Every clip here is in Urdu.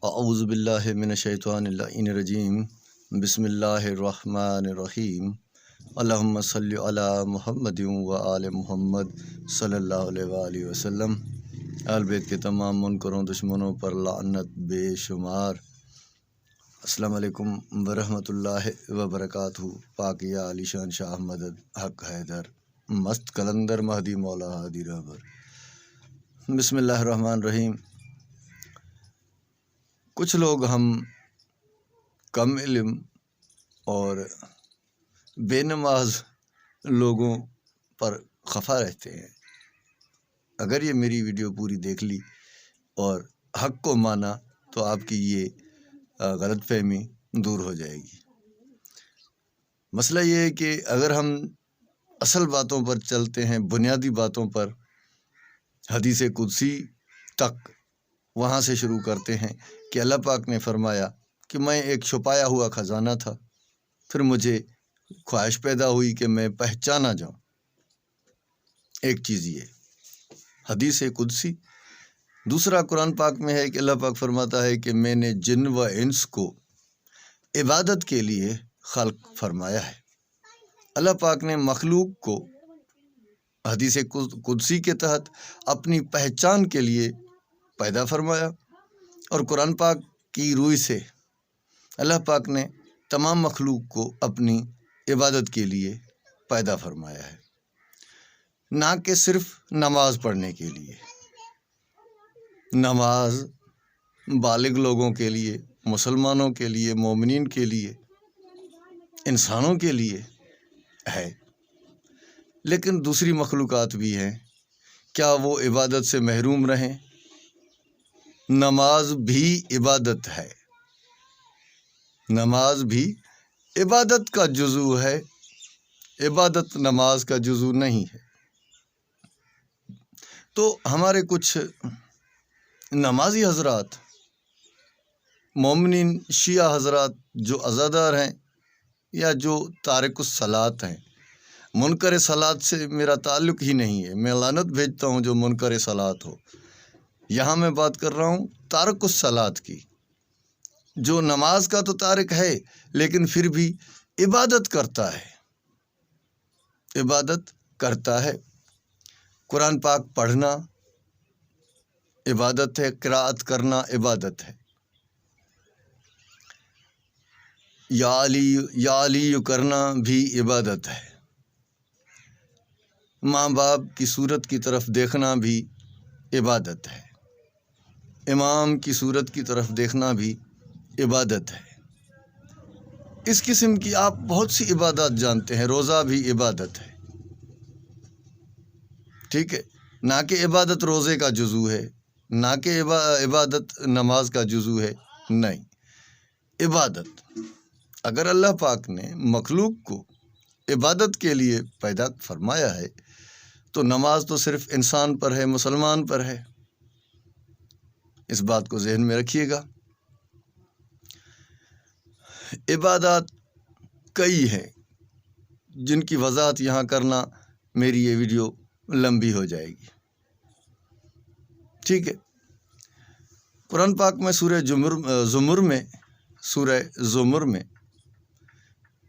اعوذ باللہ من الشیطان الرجیم بسم اللہ الرحمن الرحیم اللہم صلی علی محمد و آل محمد صلی اللہ علیہ وآلہ وسلم۔ اہل بیت کے تمام منکروں دشمنوں پر لعنت بے شمار۔ السلام علیکم ورحمۃ اللہ وبرکاتہ۔ پاکیہ علی شان شاہ مدد حق حیدر مست قلندر مہدی مولا ہادی رہبر۔ بسم اللہ الرحمن الرحیم۔ کچھ لوگ ہم کم علم اور بے نماز لوگوں پر خفا رہتے ہیں۔ اگر یہ میری ویڈیو پوری دیکھ لی اور حق کو مانا تو آپ کی یہ غلط فہمی دور ہو جائے گی۔ مسئلہ یہ ہے کہ اگر ہم اصل باتوں پر چلتے ہیں، بنیادی باتوں پر، حدیث قدسی تک وہاں سے شروع کرتے ہیں کہ اللہ پاک نے فرمایا کہ میں ایک چھپایا ہوا خزانہ تھا، پھر مجھے خواہش پیدا ہوئی کہ میں پہچانا جاؤں۔ ایک چیز یہ حدیث قدسی۔ دوسرا قرآن پاک میں ہے کہ اللہ پاک فرماتا ہے کہ میں نے جن و انس کو عبادت کے لیے خلق فرمایا ہے۔ اللہ پاک نے مخلوق کو حدیث قدسی کے تحت اپنی پہچان کے لیے پیدا فرمایا، اور قرآن پاک کی روح سے اللہ پاک نے تمام مخلوق کو اپنی عبادت کے لیے پیدا فرمایا ہے، نہ کہ صرف نماز پڑھنے کے لیے۔ نماز بالغ لوگوں کے لیے، مسلمانوں کے لیے، مومنین کے لیے، انسانوں کے لیے ہے، لیکن دوسری مخلوقات بھی ہیں، کیا وہ عبادت سے محروم رہیں؟ نماز بھی عبادت ہے، نماز بھی عبادت کا جزو ہے، عبادت نماز کا جزو نہیں ہے۔ تو ہمارے کچھ نمازی حضرات، مومنین شیعہ حضرات جو عزادار ہیں یا جو تارک الصلاۃ ہیں، منکر صلاۃ سے میرا تعلق ہی نہیں ہے، میں لعنت بھیجتا ہوں جو منکر صلاۃ ہو۔ یہاں میں بات کر رہا ہوں تارک الصلاۃ کی، جو نماز کا تو تارک ہے لیکن پھر بھی عبادت کرتا ہے، عبادت کرتا ہے۔ قرآن پاک پڑھنا عبادت ہے، قرأت کرنا عبادت ہے، یا علی کرنا بھی عبادت ہے، ماں باپ کی صورت کی طرف دیکھنا بھی عبادت ہے، امام کی صورت کی طرف دیکھنا بھی عبادت ہے۔ اس قسم کی آپ بہت سی عبادات جانتے ہیں، روزہ بھی عبادت ہے، ٹھیک ہے، نہ کہ عبادت روزے کا جزو ہے، نہ کہ عبادت نماز کا جزو ہے، نہیں، عبادت۔ اگر اللہ پاک نے مخلوق کو عبادت کے لیے پیدا فرمایا ہے تو نماز تو صرف انسان پر ہے، مسلمان پر ہے۔ اس بات کو ذہن میں رکھیے گا۔ عبادات کئی ہیں جن کی وضاحت یہاں کرنا میری یہ ویڈیو لمبی ہو جائے گی، ٹھیک ہے۔ قرآن پاک میں سورہ زمر میں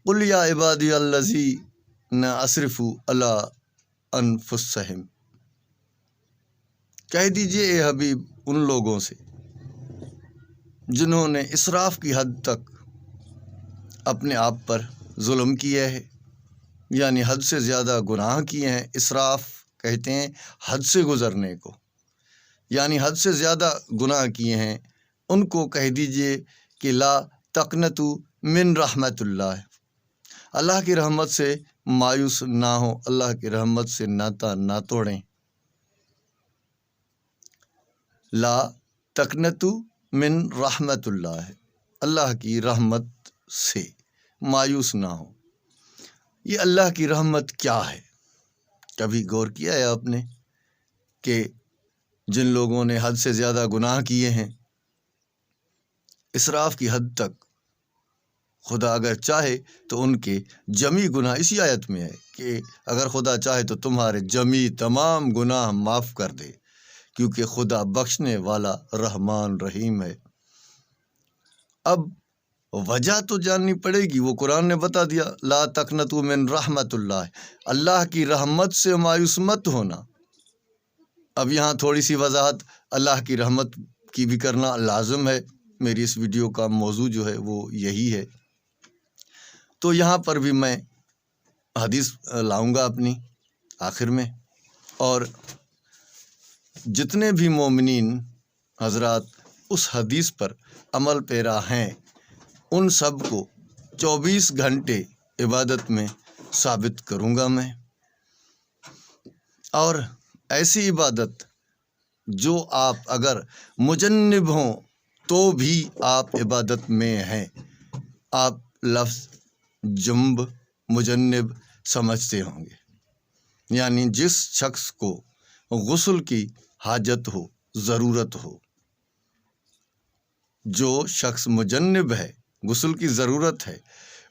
قل یا عبادی الذین اسرفوا علی انفسہم، کہہ دیجئے اے حبیب ان لوگوں سے جنہوں نے اسراف کی حد تک اپنے آپ پر ظلم کیا ہے، یعنی حد سے زیادہ گناہ کیے ہیں۔ اسراف کہتے ہیں حد سے گزرنے کو، یعنی حد سے زیادہ گناہ کیے ہیں، ان کو کہہ دیجئے کہ لا تقنطوا من رحمت اللہ، اللہ کی رحمت سے مایوس نہ ہو، اللہ کی رحمت سے ناتا نہ توڑیں۔ لا تقنطوا من رحمت اللہ، اللہ کی رحمت سے مایوس نہ ہو۔ یہ اللہ کی رحمت کیا ہے؟ کبھی غور کیا ہے آپ نے کہ جن لوگوں نے حد سے زیادہ گناہ کیے ہیں، اسراف کی حد تک، خدا اگر چاہے تو ان کے جمی گناہ، اسی آیت میں ہے کہ اگر خدا چاہے تو تمہارے جمی تمام گناہ معاف کر دے، کیونکہ خدا بخشنے والا رحمان رحیم ہے۔ اب وجہ تو جاننی پڑے گی، وہ قرآن نے بتا دیا، لا تقنطوا من رحمت اللہ، اللہ کی رحمت سے مایوس مت ہونا۔ اب یہاں تھوڑی سی وضاحت اللہ کی رحمت کی بھی کرنا لازم ہے، میری اس ویڈیو کا موضوع جو ہے وہ یہی ہے۔ تو یہاں پر بھی میں حدیث لاؤں گا اپنی آخر میں، اور جتنے بھی مومنین حضرات اس حدیث پر عمل پیرا ہیں ان سب کو 24 گھنٹے عبادت میں ثابت کروں گا میں، اور ایسی عبادت جو آپ اگر مجنب ہوں تو بھی آپ عبادت میں ہیں۔ آپ لفظ جنب مجنب سمجھتے ہوں گے، یعنی جس شخص کو غسل کی حاجت ہو، ضرورت ہو، جو شخص مجنب ہے، غسل کی ضرورت ہے،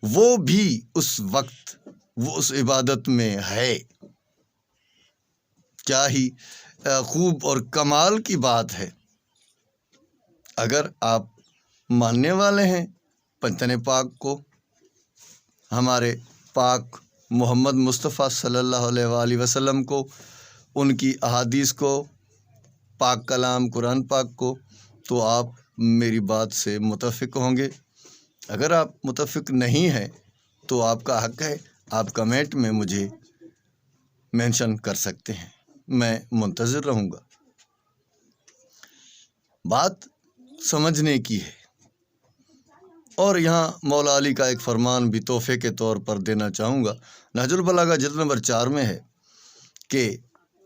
وہ بھی اس وقت وہ اس عبادت میں ہے۔ کیا ہی خوب اور کمال کی بات ہے۔ اگر آپ ماننے والے ہیں پنجتن پاک کو، ہمارے پاک محمد مصطفیٰ صلی اللہ علیہ وآلہ وسلم کو، ان کی احادیث کو، پاک کلام قرآن پاک کو، تو آپ میری بات سے متفق ہوں گے۔ اگر آپ متفق نہیں ہیں تو آپ کا حق ہے، آپ کمنٹ میں مجھے مینشن کر سکتے ہیں، میں منتظر رہوں گا۔ بات سمجھنے کی ہے، اور یہاں مولا علی کا ایک فرمان بھی تحفے کے طور پر دینا چاہوں گا۔ نہج البلاغہ جلد نمبر 4 میں ہے کہ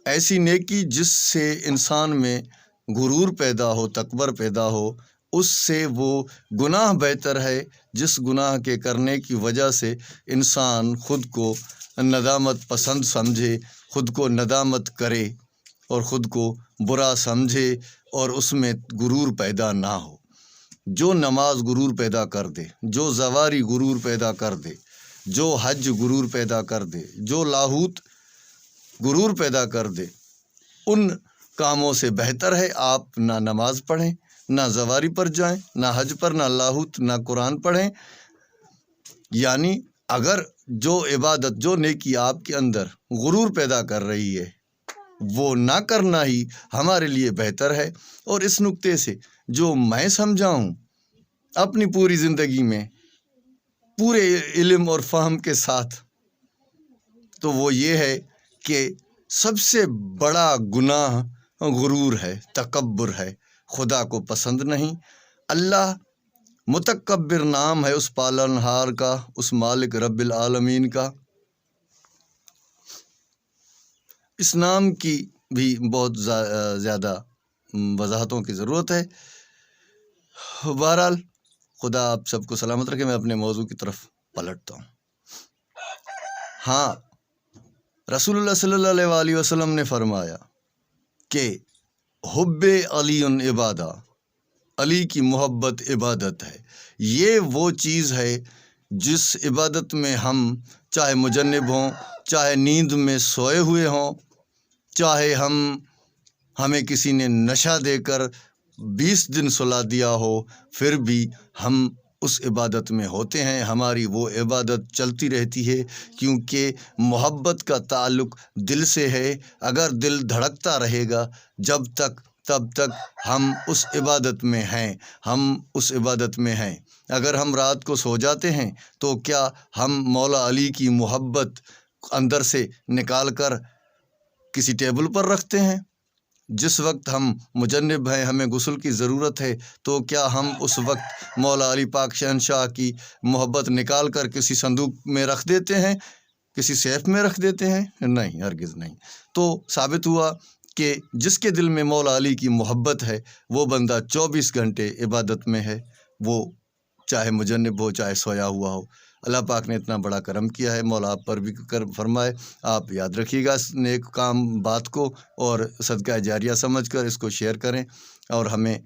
ایسی نیکی جس سے انسان میں غرور پیدا ہو، تکبر پیدا ہو، اس سے وہ گناہ بہتر ہے جس گناہ کے کرنے کی وجہ سے انسان خود کو ندامت پسند سمجھے، خود کو ندامت کرے اور خود کو برا سمجھے اور اس میں غرور پیدا نہ ہو۔ جو نماز غرور پیدا کر دے، جو زواری غرور پیدا کر دے، جو حج غرور پیدا کر دے، جو لاہوت غرور پیدا کر دے، ان کاموں سے بہتر ہے آپ نہ نماز پڑھیں، نہ زواری پر جائیں، نہ حج پر، نہ لاہوت، نہ قرآن پڑھیں۔ یعنی اگر جو عبادت، جو نیکی آپ کے اندر غرور پیدا کر رہی ہے وہ نہ کرنا ہی ہمارے لیے بہتر ہے۔ اور اس نقطے سے جو میں سمجھاؤں اپنی پوری زندگی میں پورے علم اور فہم کے ساتھ، تو وہ یہ ہے کہ سب سے بڑا گناہ غرور ہے، تکبر ہے، خدا کو پسند نہیں۔ اللہ متکبر نام ہے اس پالنہار کا، اس مالک رب العالمین کا۔ اس نام کی بھی بہت زیادہ وضاحتوں کی ضرورت ہے۔ بہرحال خدا آپ سب کو سلامت رکھے، میں اپنے موضوع کی طرف پلٹتا ہوں۔ ہاں، رسول اللہ صلی اللہ علیہ وآلہ وسلم نے فرمایا کہ حب علی عبادہ، علی کی محبت عبادت ہے۔ یہ وہ چیز ہے جس عبادت میں ہم چاہے مجنب ہوں، چاہے نیند میں سوئے ہوئے ہوں، چاہے ہمیں کسی نے نشہ دے کر 20 دن سلا دیا ہو، پھر بھی ہم اس عبادت میں ہوتے ہیں، ہماری وہ عبادت چلتی رہتی ہے، کیونکہ محبت کا تعلق دل سے ہے۔ اگر دل دھڑکتا رہے گا تب تک ہم اس عبادت میں ہیں، ہم اس عبادت میں ہیں۔ اگر ہم رات کو سو جاتے ہیں تو کیا ہم مولا علی کی محبت اندر سے نکال کر کسی ٹیبل پر رکھتے ہیں؟ جس وقت ہم مجنب ہیں، ہمیں غسل کی ضرورت ہے، تو کیا ہم اس وقت مولا علی پاک شہنشاہ کی محبت نکال کر کسی صندوق میں رکھ دیتے ہیں، کسی سیف میں رکھ دیتے ہیں؟ نہیں، ہرگز نہیں۔ تو ثابت ہوا کہ جس کے دل میں مولا علی کی محبت ہے وہ بندہ 24 گھنٹے عبادت میں ہے، وہ چاہے مجنب ہو، چاہے سویا ہوا ہو۔ اللہ پاک نے اتنا بڑا کرم کیا ہے، مولا آپ پر بھی فرمائے۔ آپ یاد رکھیے گا اس نیک کام بات کو، اور صدقہ جاریہ سمجھ کر اس کو شیئر کریں، اور ہمیں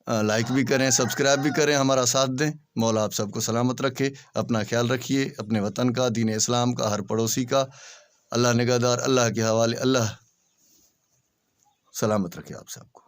لائک بھی کریں، سبسکرائب بھی کریں، ہمارا ساتھ دیں۔ مولا آپ سب کو سلامت رکھے، اپنا خیال رکھیے، اپنے وطن کا، دین اسلام کا، ہر پڑوسی کا۔ اللہ نگہدار، اللہ کے حوالے، اللہ سلامت رکھے آپ سب کو۔